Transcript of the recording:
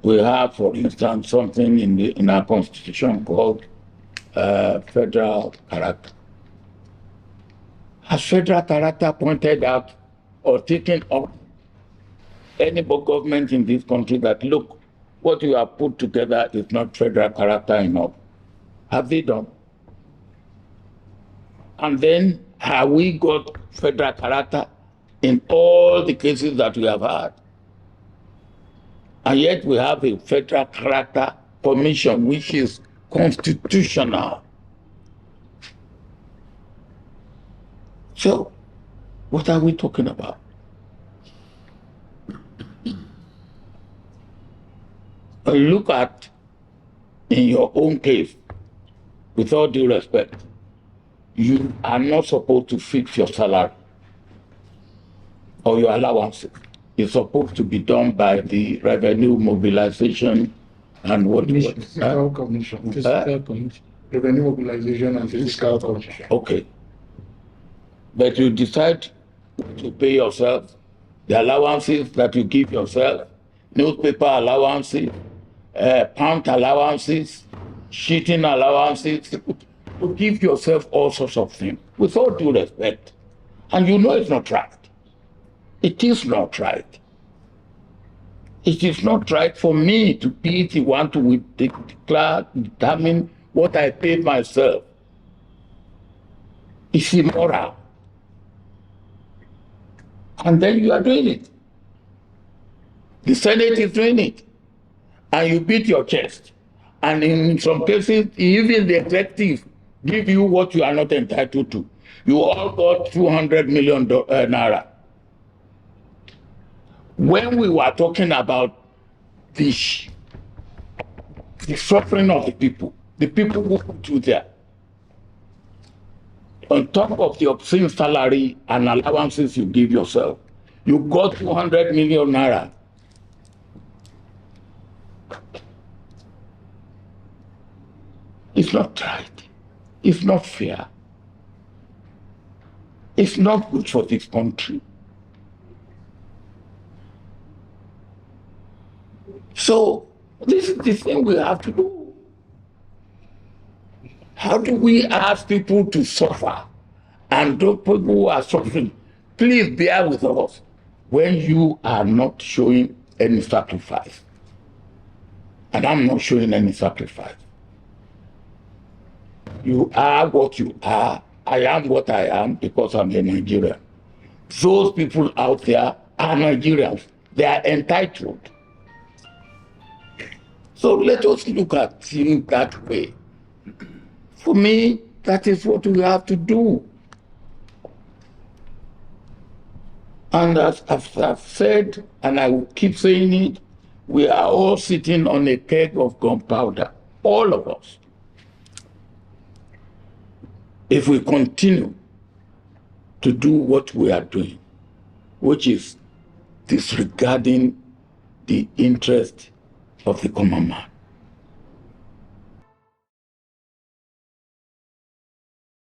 We have, for instance, something in our constitution called federal character. Has federal character pointed out or taken up any government in this country that, look, what you have put together is not federal character enough? Have they done? And then have we got federal character in all the cases that we have had? And yet we have a federal character commission which is constitutional. So, what are we talking about? Look at, in your own case, with all due respect, you are not supposed to fix your salary or your allowances. It's supposed to be done by the revenue mobilization and what? Fiscal commission. Fiscal commission. Revenue mobilization and fiscal commission. Okay. But you decide to pay yourself the allowances that you give yourself, newspaper allowances, pound allowances, sheeting allowances, to give yourself all sorts of things, with all due respect. And you know it's not right. It is not right. It is not right for me to be the one to determine what I pay myself. It's immoral. And then you are doing it. The Senate is doing it. And you beat your chest. And in some cases, even the executive give you what you are not entitled to. You all got 200 million naira. When we were talking about the suffering of the people who put you there, on top of the obscene salary and allowances you give yourself, you got 200 million naira. It's not right. It's not fair. It's not good for this country. So this is the thing we have to do. How do we ask people to suffer? And those people who are suffering, please bear with us when you are not showing any sacrifice. And I'm not showing any sacrifice. You are what you are. I am what I am because I'm a Nigerian. Those people out there are Nigerians. They are entitled. So let us look at things that way. For me, that is what we have to do. And as I've said, and I will keep saying it, we are all sitting on a keg of gunpowder, all of us. If we continue to do what we are doing, which is disregarding the interest of the common man.